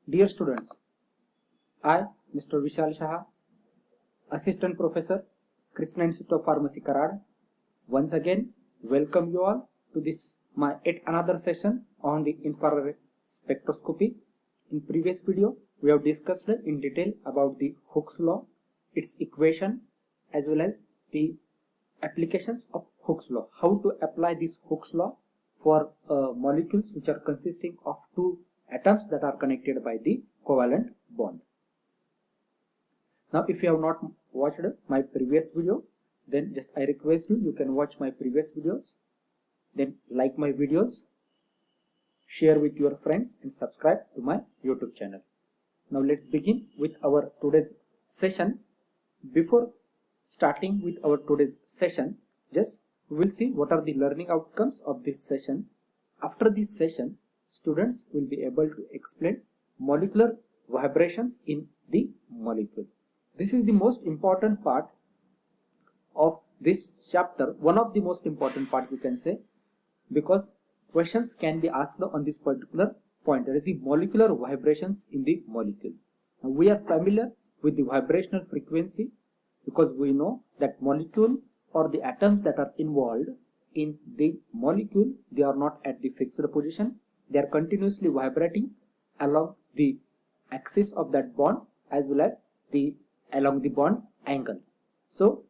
Dear students, I, Mr. Vishal Shah, Assistant Professor, Krishna Institute of Pharmacy, Karad, once again welcome you all to this my yet another session on the infrared spectroscopy. In previous video, we have discussed in detail about the Hooke's law, its equation, as well as the applications of Hooke's law. How to apply this Hooke's law for molecules which are consisting of two atoms that are connected by the covalent bond. Now, if you have not watched my previous video, then just I request you can watch my previous videos, then like my videos, share with your friends and subscribe to my YouTube channel. Now let's begin with our today's session. Before starting with our today's session, just we will see what are the learning outcomes of this session. After this session, students will be able to explain molecular vibrations in the molecule. This is the most important part of this chapter, one of the most important part you can say, because questions can be asked on this particular point, that is the molecular vibrations in the molecule. Now, we are familiar with the vibrational frequency because we know that molecule or the atoms that are involved in the molecule, they are not at the fixed position. They are continuously vibrating along the axis of that bond as well as along the bond angle. So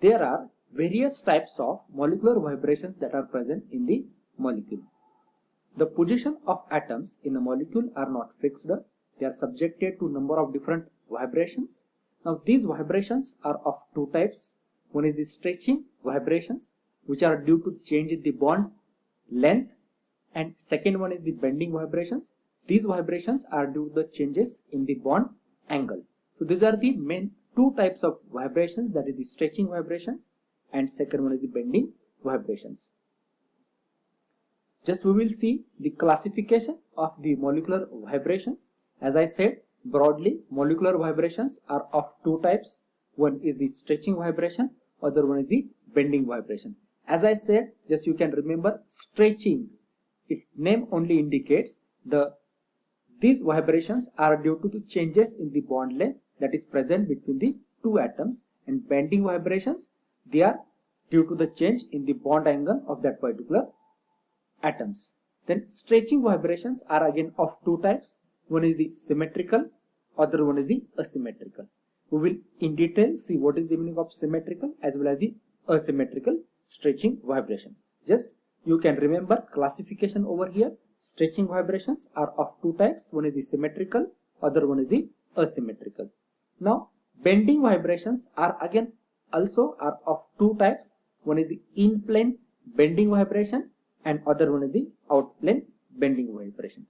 there are various types of molecular vibrations that are present in the molecule. The position of atoms in a molecule are not fixed. They are subjected to number of different vibrations. Now these vibrations are of two types. One is the stretching vibrations, which are due to change in the bond length, and second one is the bending vibrations. These vibrations are due to the changes in the bond angle. So these are the main two types of vibrations, that is the stretching vibrations and second one is the bending vibrations. Just we will see the classification of the molecular vibrations. As I said, broadly molecular vibrations are of two types. One is the stretching vibration, other one is the bending vibration. As I said, just you can remember stretching, its name only indicates these vibrations are due to the changes in the bond length that is present between the two atoms, and bending vibrations, they are due to the change in the bond angle of that particular atoms. Then stretching vibrations are again of two types. One is the symmetrical, other one is the asymmetrical. We will in detail see what is the meaning of symmetrical as well as the asymmetrical stretching vibration. Just you can remember classification over here. Stretching vibrations are of two types. One is the symmetrical, other one is the asymmetrical. Now bending vibrations are again also are of two types. One is the in plane bending vibration and other one is the out plane bending vibration.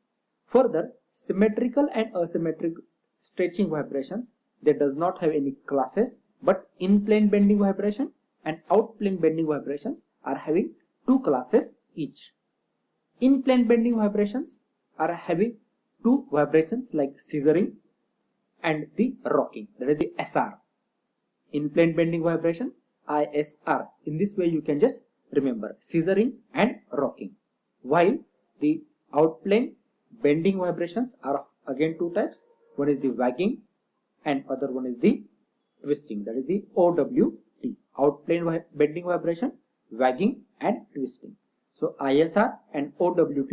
Further, symmetrical and asymmetrical stretching vibrations, they does not have any classes, but in plane bending vibration and out plane bending vibrations are having two classes each. In plane bending vibrations are having two vibrations like scissoring and the rocking, that is the SR. In plane bending vibration, ISR. In this way you can just remember scissoring and rocking. While the out plane bending vibrations are again two types. One is the wagging and other one is the twisting, that is the OWT. Out plane bending vibration, wagging and twisting. So ISR and OWT,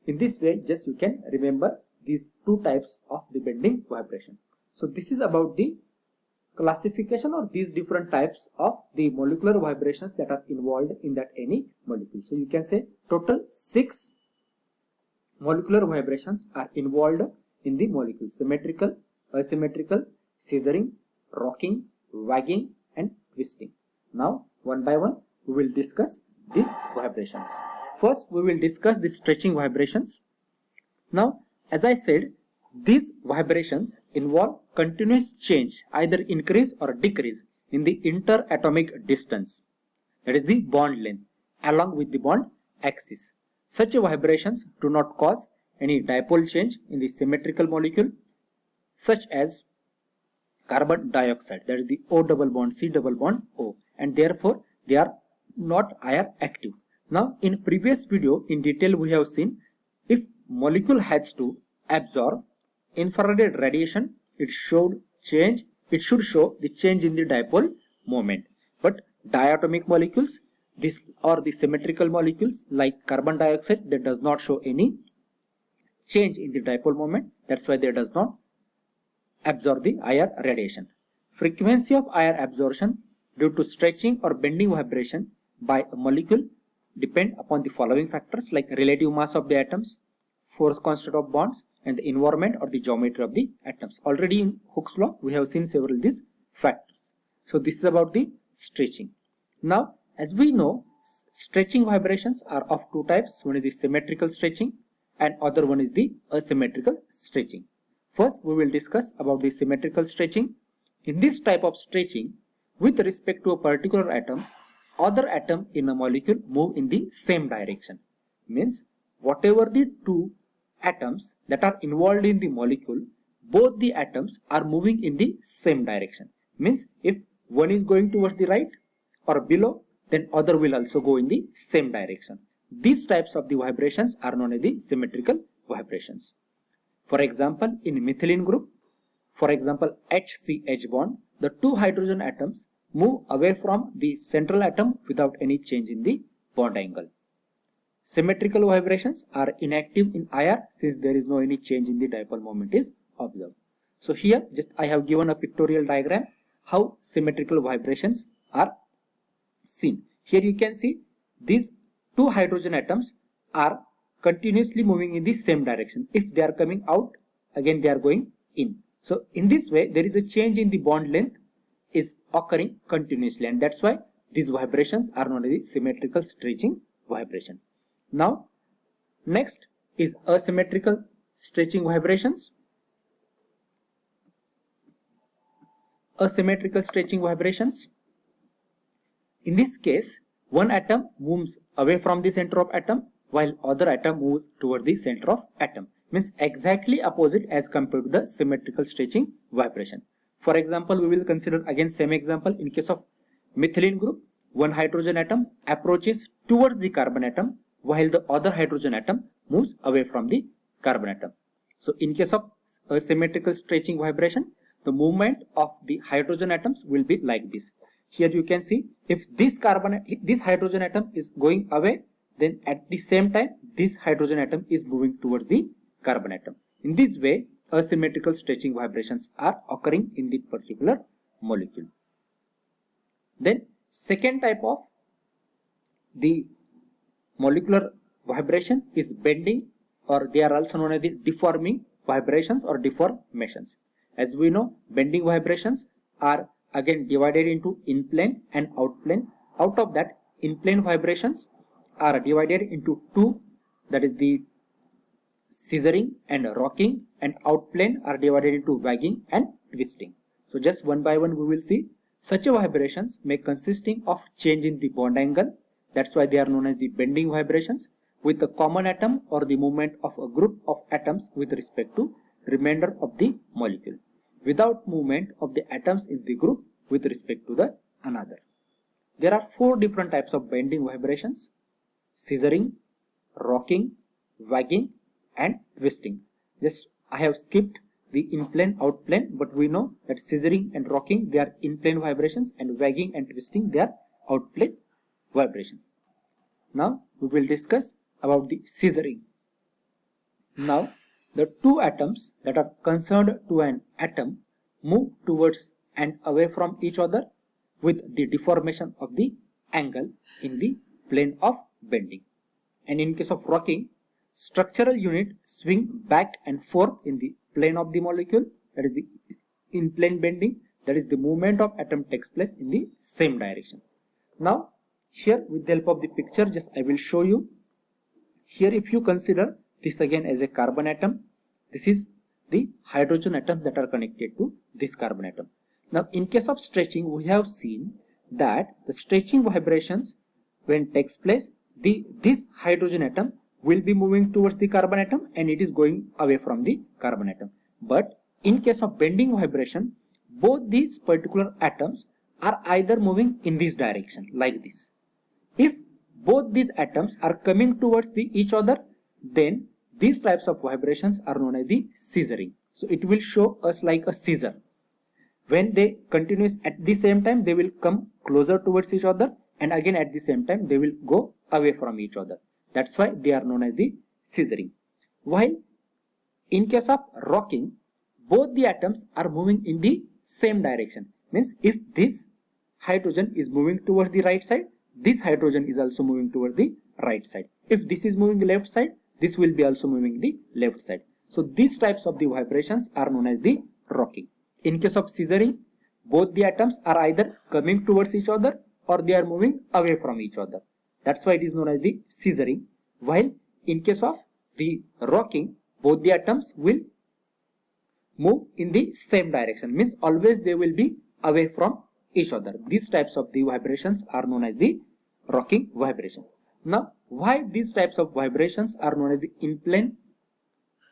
in this way just you can remember these two types of the bending vibration. So this is about the classification or these different types of the molecular vibrations that are involved in that any molecule. So you can say total 6 molecular vibrations are involved in the molecule: symmetrical, asymmetrical, scissoring, rocking, wagging and twisting. Now one by one we will discuss these vibrations. First we will discuss the stretching vibrations. Now as I said, these vibrations involve continuous change, either increase or decrease in the interatomic distance, that is the bond length, along with the bond axis. Such vibrations do not cause any dipole change in the symmetrical molecule, such as carbon dioxide, that is the O double bond C double bond O, and therefore they are not IR active. Now in previous video in detail we have seen if molecule has to absorb infrared radiation, it should show the change in the dipole moment. But diatomic molecules, this or the symmetrical molecules like carbon dioxide, that does not show any change in the dipole moment. That's why they does not absorb the IR radiation. Frequency of IR absorption due to stretching or bending vibration by a molecule depend upon the following factors like relative mass of the atoms, force constant of bonds, and the environment or the geometry of the atoms. Already in Hooke's law we have seen several of these factors. So this is about the stretching. Now as we know, stretching vibrations are of two types. One is the symmetrical stretching and other one is the asymmetrical stretching. First we will discuss about the symmetrical stretching. In this type of stretching, with respect to a particular atom, other atom in a molecule move in the same direction. Means whatever the two atoms that are involved in the molecule, both the atoms are moving in the same direction. Means if one is going towards the right or below, then other will also go in the same direction. These types of the vibrations are known as the symmetrical vibrations. For example, in methylene group, for example HCH bond, the two hydrogen atoms move away from the central atom without any change in the bond angle. Symmetrical vibrations are inactive in IR since there is no any change in the dipole moment is observed. So here just I have given a pictorial diagram how symmetrical vibrations are seen. Here you can see these two hydrogen atoms are continuously moving in the same direction. If they are coming out, again they are going in. So in this way there is a change in the bond length is occurring continuously, and that's why these vibrations are known as the symmetrical stretching vibration. Now next is asymmetrical stretching vibrations. Asymmetrical stretching vibrations. In this case, one atom moves away from the center of atom while other atom moves toward the center of atom. Means exactly opposite as compared to the symmetrical stretching vibration. For example, we will consider again same example. In case of methylene group, one hydrogen atom approaches towards the carbon atom while the other hydrogen atom moves away from the carbon atom. So in case of asymmetrical stretching vibration, the movement of the hydrogen atoms will be like this. Here you can see if this hydrogen atom is going away, then at the same time this hydrogen atom is moving towards the carbon atom. In this way, asymmetrical stretching vibrations are occurring in the particular molecule. Then second type of the molecular vibration is bending, or they are also known as the deforming vibrations or deformations. As we know, bending vibrations are again divided into in-plane and out-plane. Out of that, in-plane vibrations are divided into two, that is the scissoring and rocking, and out-plane are divided into wagging and twisting. So just one by one we will see. Such vibrations may consisting of change in the bond angle. That's why they are known as the bending vibrations, with a common atom or the movement of a group of atoms with respect to remainder of the molecule, without movement of the atoms in the group with respect to the another. There are four different types of bending vibrations: scissoring, rocking, wagging and twisting. Just I have skipped the in-plane, out-plane, but we know that scissoring and rocking, they are in-plane vibrations, and wagging and twisting, they are out-plane vibration. Now we will discuss about the scissoring. Now the two atoms that are concerned to an atom move towards and away from each other with the deformation of the angle in the plane of bending. And in case of rocking, structural unit swing back and forth in the plane of the molecule, that is the in plane bending, that is the movement of atom takes place in the same direction. Now here with the help of the picture, just I will show you. Here if you consider this again as a carbon atom, this is the hydrogen atoms that are connected to this carbon atom. Now in case of stretching, we have seen that the stretching vibrations when takes place, this hydrogen atom will be moving towards the carbon atom and it is going away from the carbon atom. But in case of bending vibration, both these particular atoms are either moving in this direction like this. If both these atoms are coming towards each other, then these types of vibrations are known as the scissoring. So it will show us like a scissor. When they continues at the same time, they will come closer towards each other, and again at the same time they will go away from each other. That's why they are known as the scissoring. While in case of rocking, both the atoms are moving in the same direction. Means if this hydrogen is moving towards the right side, this hydrogen is also moving toward the right side. If this is moving left side, this will be also moving the left side. So these types of the vibrations are known as the rocking. In case of scissoring, both the atoms are either coming towards each other or they are moving away from each other. That's why it is known as the scissoring. While in case of the rocking, both the atoms will move in the same direction. Means always they will be away from each other. These types of the vibrations are known as the rocking vibration. Now, why these types of vibrations are known as the in-plane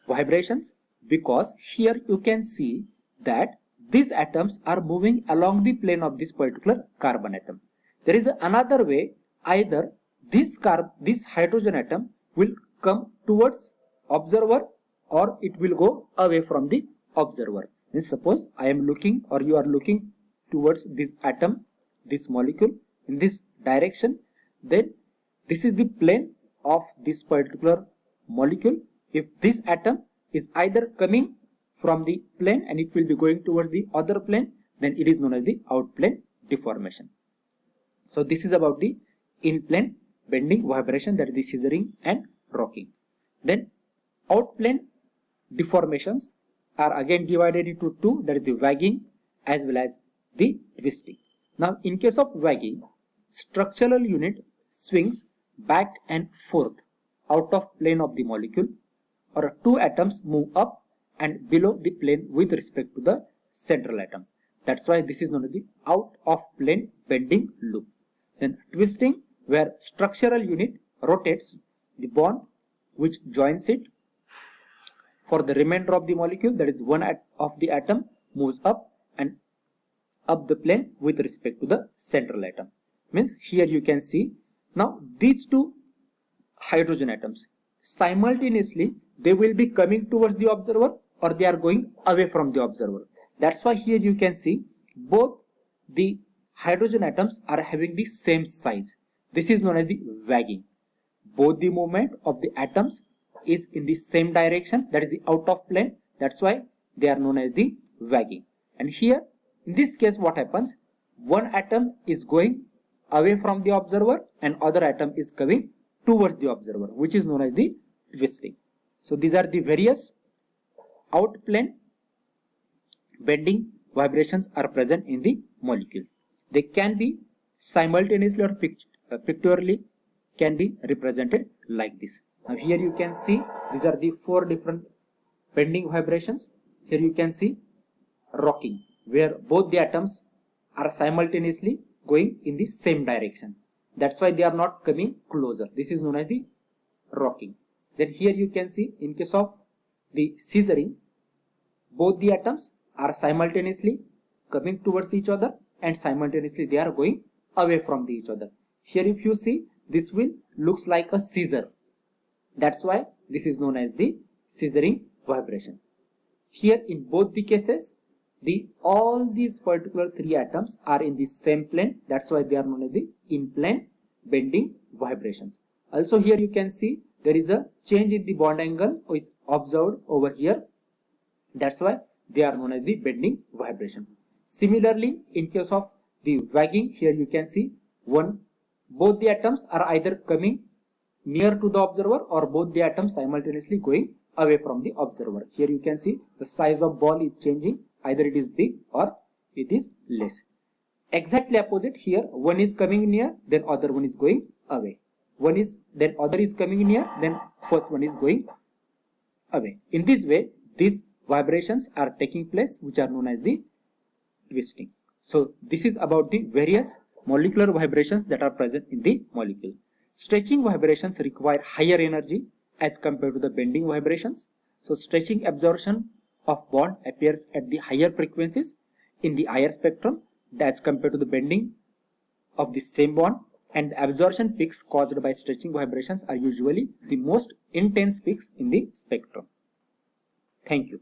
vibrations? Because here you can see that these atoms are moving along the plane of this particular carbon atom. There is another way, either this hydrogen atom will come towards observer or it will go away from the observer. Means suppose I am looking or you are looking towards this atom, this molecule in this direction, then this is the plane of this particular molecule. If this atom is either coming from the plane and it will be going towards the other plane, then it is known as the outplane deformation. So this is about the in-plane bending vibration, that is the scissoring and rocking. Then outplane deformations are again divided into two, that is the wagging as well as the twisting. Now in case of wagging, structural unit swings back and forth out of plane of the molecule, or two atoms move up and below the plane with respect to the central atom. That's why this is known as the out of plane bending loop. Then twisting, where structural unit rotates the bond which joins it for the remainder of the molecule, that is one of the atom moves up and up the plane with respect to the central atom. Means here you can see now these two hydrogen atoms simultaneously they will be coming towards the observer or they are going away from the observer. That's why here you can see both the hydrogen atoms are having the same size. This is known as the wagging. Both the movement of the atoms is in the same direction, that is the out of plane. That's why they are known as the wagging. And here in this case what happens, one atom is going away from the observer and other atom is coming towards the observer, which is known as the twisting. So these are the various out plane bending vibrations are present in the molecule. They can be simultaneously or pictorially can be represented like this. Now here you can see these are the four different bending vibrations. Here you can see rocking, where both the atoms are simultaneously going in the same direction. That's why they are not coming closer. This is known as the rocking. Then here you can see in case of the scissoring, both the atoms are simultaneously coming towards each other and simultaneously they are going away from each other. Here if you see, this will looks like a scissor. That's why this is known as the scissoring vibration. Here in both the cases, all these particular three atoms are in the same plane. That's why they are known as the in-plane bending vibrations. Also here you can see there is a change in the bond angle which is observed over here. That's why they are known as the bending vibration. Similarly, in case of the wagging, here you can see both the atoms are either coming near to the observer or both the atoms simultaneously going away from the observer. Here you can see the size of ball is changing, either it is big or it is less. Exactly opposite, here one is coming near, then other one is going away. Then other is coming near, then first one is going away. In this way, these vibrations are taking place, which are known as the twisting. So this is about the various molecular vibrations that are present in the molecule. Stretching vibrations require higher energy as compared to the bending vibrations. So stretching absorption of bond appears at the higher frequencies in the higher spectrum as compared to the bending of the same bond, and the absorption peaks caused by stretching vibrations are usually the most intense peaks in the spectrum. Thank you.